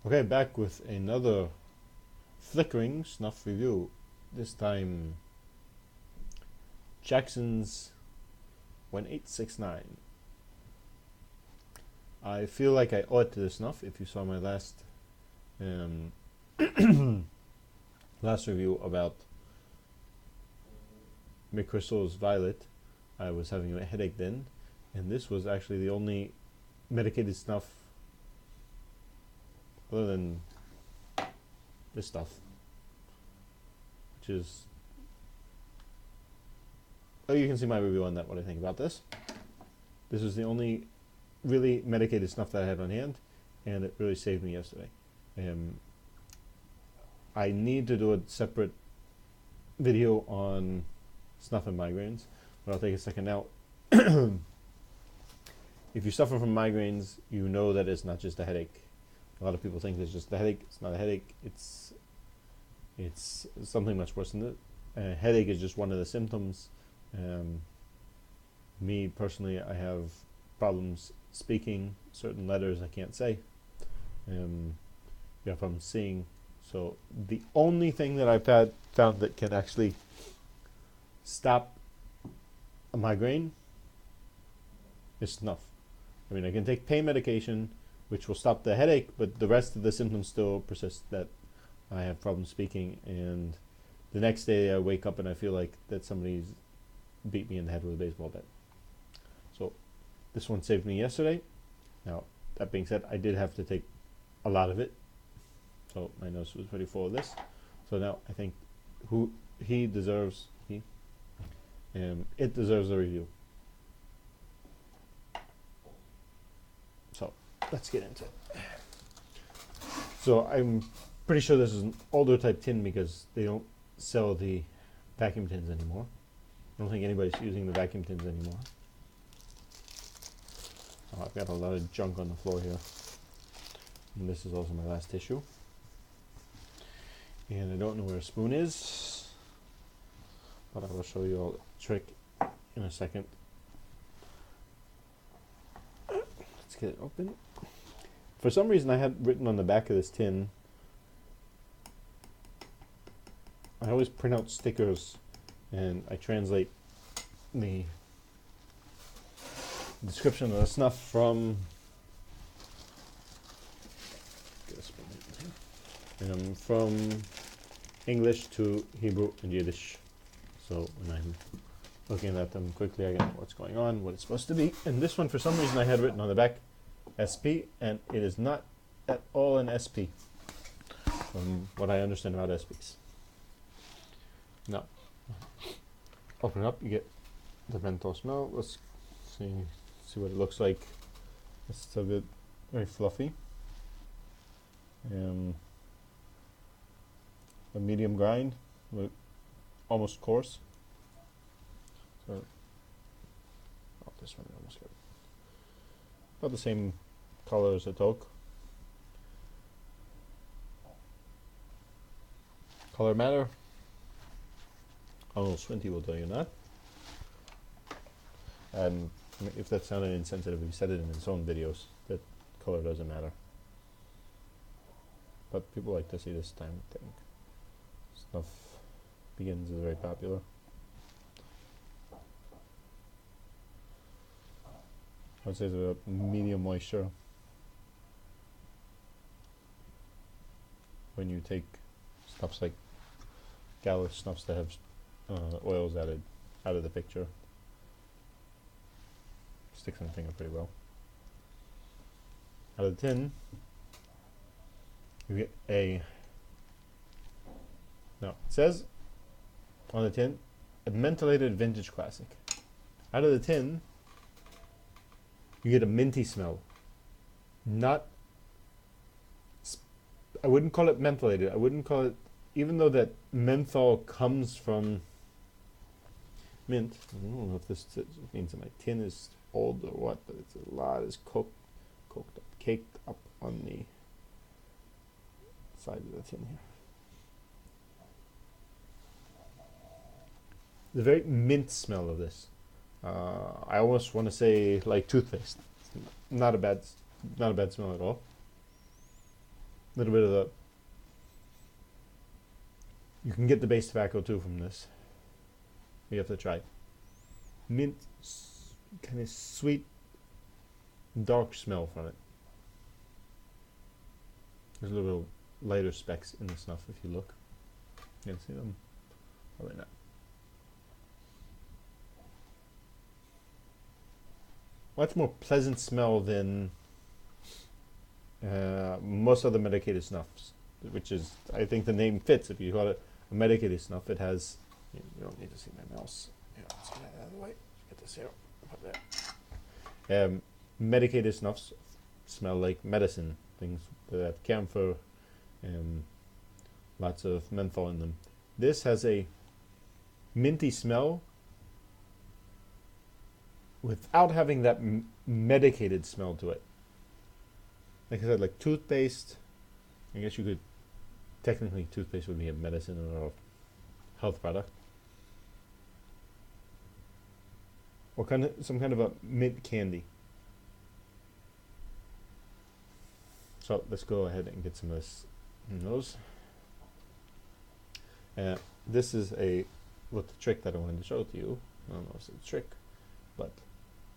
Okay, back with another flickering snuff review. This time, Jaxons 1869. I feel like I owe it to the snuff. If you saw my last um, last review about McChrystal's Violet, I was having a headache then, and this was actually the only medicated snuff other than this stuff, which is, oh, you can see my review on that, what I think about this. This was the only really medicated snuff that I had on hand, and it really saved me yesterday. I need to do a separate video on snuff and migraines, but I'll take a second now. If you suffer from migraines, you know that it's not just a headache. A lot of people think it's just a headache. It's not a headache. It's something much worse than that. Headache is just one of the symptoms. Me personally, I have problems speaking certain letters I can't say. You have problems seeing. So the only thing that I've found that can actually stop a migraine is snuff. I mean, I can take pain medication, which will stop the headache, but the rest of the symptoms still persist, that I have problems speaking, and the next day I wake up and I feel like that somebody's beat me in the head with a baseball bat. So this one saved me yesterday. Now, that being said, I did have to take a lot of it, so my nose was pretty full of this. So now I think it deserves a review. So let's get into it. So I'm pretty sure this is an older type tin because they don't sell the vacuum tins anymore. I don't think anybody's using the vacuum tins anymore. Oh, I've got a lot of junk on the floor here. And this is also my last tissue. And I don't know where a spoon is, but I will show you all the trick in a second. Let's get it open. For some reason, I had written on the back of this tin, I always print out stickers and I translate the description of the snuff from English to Hebrew and Yiddish. So when I'm looking at them quickly, I get what's going on, what it's supposed to be. And this one, for some reason, I had written on the back SP, and it is not at all an SP, from what I understand about SPs. Now, open it up, you get the menthol smell. Let's see what it looks like. It's still good, very fluffy. A medium grind, almost coarse. So, this one almost got about the same color as a toque. Color matter? Arnold Swinty will tell you not. And if that sounded insensitive, he said it in his own videos that color doesn't matter. But people like to see this time thing. Snuff Begins is very popular. I would say it's a medium moisture. When you take snuffs like Gallus snuffs that have oils added out of the picture, sticks on the finger pretty well. Out of the tin, you get now it says on the tin, a mentholated vintage classic. Out of the tin, you get a minty smell. I wouldn't call it mentholated. I wouldn't call it, even though that menthol comes from mint. I don't know if this means that my tin is old or what, but it's a lot is caked up on the side of the tin here. The very mint smell of this. I almost want to say like toothpaste. It's not a bad smell at all. little bit of the. You can get the base tobacco too from this. You have to try. Mint, kind of sweet, dark smell from it. There's a little lighter specks in the snuff if you look. You can see them. Probably not. Much more pleasant smell than most other medicated snuffs, which is, I think the name fits. If you call it a medicated snuff, it has, you don't need to see my mouse. Yeah, let's get that out of the way. Get this here, put there. Medicated snuffs smell like medicine, things that have camphor, lots of menthol in them. This has a minty smell without having that medicated smell to it. Like I said, like toothpaste. I guess you could, technically toothpaste would be a medicine or a health product. Or some kind of a mint candy. So let's go ahead and get some of this nose. This is a little trick that I wanted to show to you. I don't know if it's a trick, but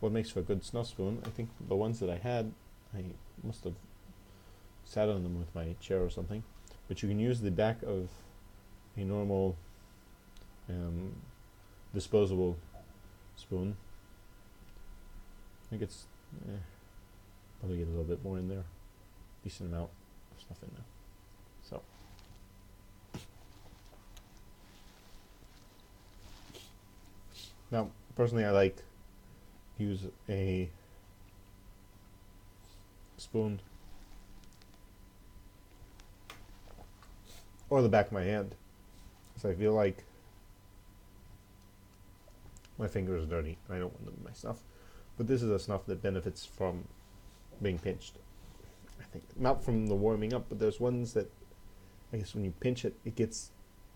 what makes for a good snuff spoon? I think the ones that I had, I must have sat on them with my chair or something. But you can use the back of a normal disposable spoon. I think it's probably get a little bit more in there. Decent amount of stuff in there. So now, personally, I like use a spoon or the back of my hand, because I feel like my fingers are dirty. I don't want them in my snuff, but this is a snuff that benefits from being pinched. I think not from the warming up, but there's ones that I guess when you pinch it, it gets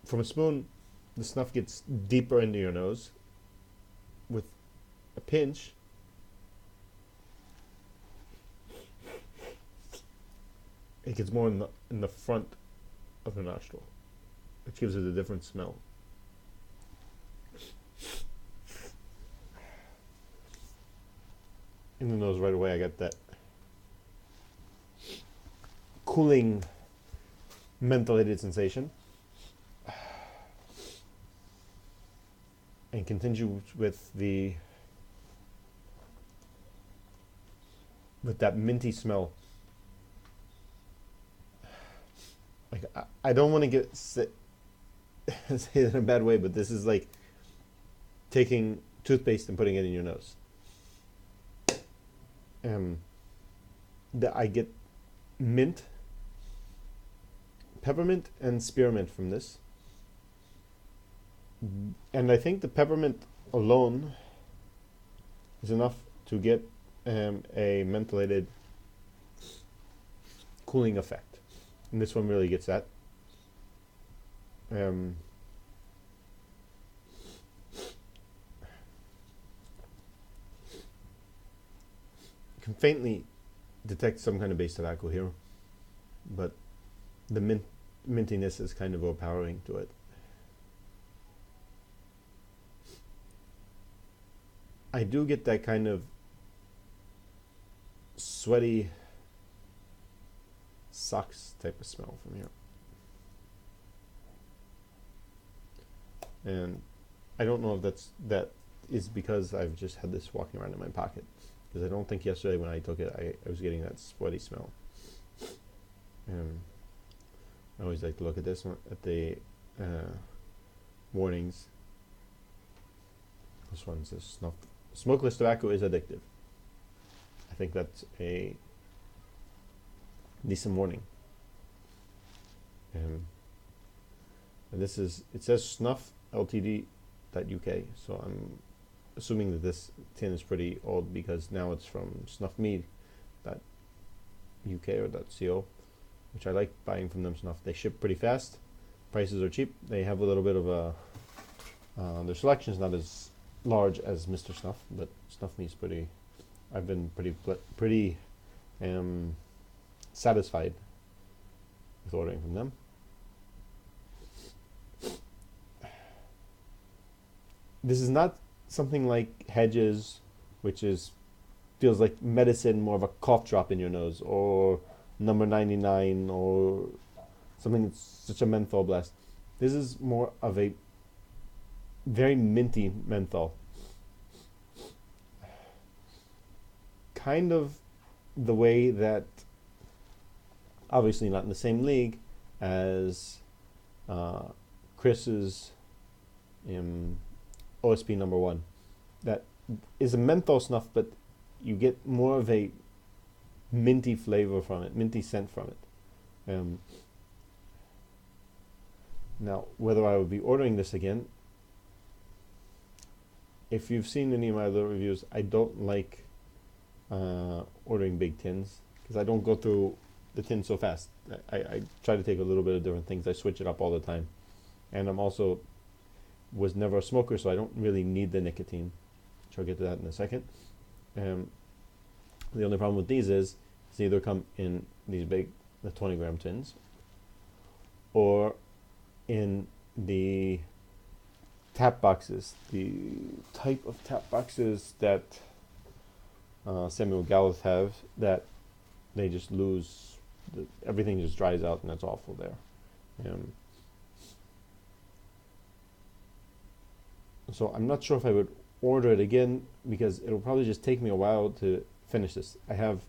from a spoon. The snuff gets deeper into your nose. With a pinch, it gets more in the front of the nostril, which gives it a different smell. In the nose right away, I get that cooling, mentholated sensation. And continue with that minty smell. Like I don't want to say it in a bad way, but this is like taking toothpaste and putting it in your nose. That I get mint, peppermint, and spearmint from this. And I think the peppermint alone is enough to get a mentholated cooling effect. And this one really gets that. You can faintly detect some kind of base tobacco here, but the mintiness is kind of overpowering to it. I do get that kind of sweaty socks type of smell from here. And I don't know if that is because I've just had this walking around in my pocket. Because I don't think yesterday when I took it, I was getting that sweaty smell. I always like to look at this one, at the warnings. This one says snuff. Smokeless tobacco is addictive. I think that's a decent warning. And this is, it says snuff ltd.uk, so I'm assuming that this tin is pretty old because now it's from snuffme.uk or .co, which I like buying from them snuff. They ship pretty fast. Prices are cheap. They have a little bit of a, their selection is not as large as Mr. Snuff, but Snuff Me is pretty. I've been pretty satisfied with ordering from them. This is not something like Hedges, which feels like medicine, more of a cough drop in your nose, or number 99, or something that's such a menthol blast. This is more of a very minty menthol. Kind of the way that, obviously not in the same league as Chris's OSP number 1. That is a menthol snuff, but you get more of a minty flavor from it, minty scent from it. Now, whether I would be ordering this again, if you've seen any of my other reviews, I don't like ordering big tins because I don't go through the tin so fast. I try to take a little bit of different things. I switch it up all the time. And I'm also was never a smoker, so I don't really need the nicotine. So I'll get to that in a second. The only problem with these is they either come in these big, the 20 gram tins, or in the tap boxes, the type of tap boxes that Samuel Gallus have, that they just lose, everything just dries out, and that's awful there. So I'm not sure if I would order it again, because it'll probably just take me a while to finish this. I have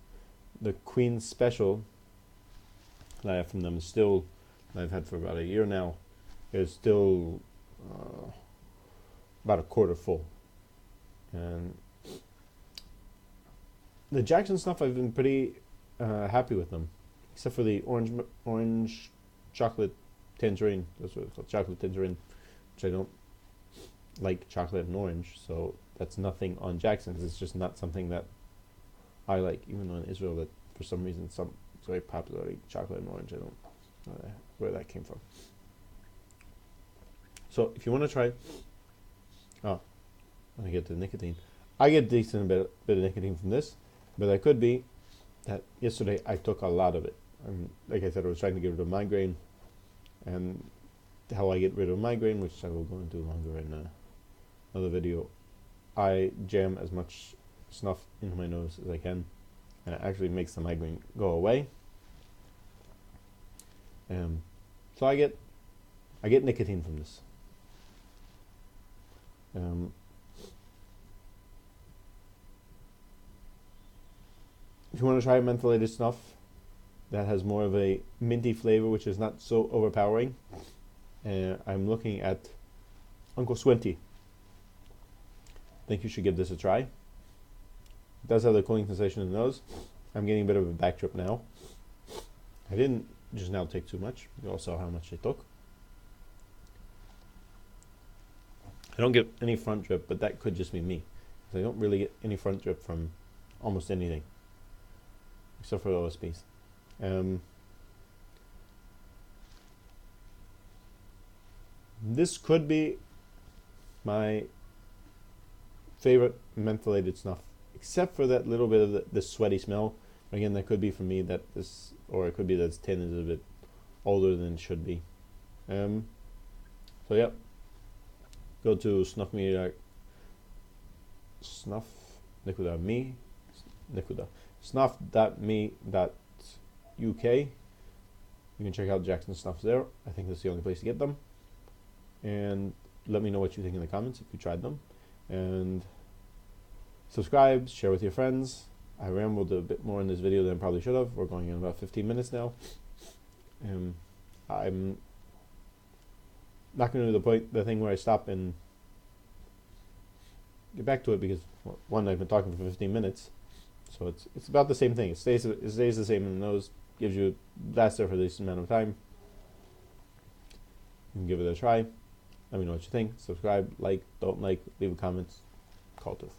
the Queen Special that I have from them, still, I've had for about a year now. It's still about a quarter full. And the Jaxons stuff, I've been pretty happy with them, except for the orange chocolate tangerine. That's what it's called, chocolate tangerine, which I don't like chocolate and orange, so that's nothing on Jaxons. It's just not something that I like, even though in Israel that for some reason it's very popular, like chocolate and orange. I don't know where that came from. So if you want to try, let me get to nicotine. I get decent bit of nicotine from this, but that could be that yesterday I took a lot of it. Like I said, I was trying to get rid of migraine, and how I get rid of migraine, which I will go into longer in another video. I jam as much snuff into my nose as I can, and it actually makes the migraine go away. So I get nicotine from this. If you want to try a mentholated snuff that has more of a minty flavor, which is not so overpowering, I'm looking at Uncle Swinty. I think you should give this a try. It does have the cooling sensation in the nose. I'm getting a bit of a back trip now. I didn't just now take too much. You all saw how much I took. I don't get any front drip, but that could just be me. I don't really get any front drip from almost anything, except for the OSPs. This could be my favorite mentholated snuff, except for that little bit of the sweaty smell. Again, that could be for me that this, or it could be that this tin is a bit older than it should be. So yeah, go to snuff.me. You can check out Jaxon Snuffs there. I think that's the only place to get them. And let me know what you think in the comments if you tried them. And subscribe, share with your friends. I rambled a bit more in this video than I probably should have. We're going in about 15 minutes now. I'm not going to do the thing where I stop and get back to it, because one, I've been talking for 15 minutes, so it's about the same thing. It stays the same in the nose, gives you lasts there for this amount of time. You can give it a try. Let me know what you think. Subscribe, like, don't like, leave a comment. Call to.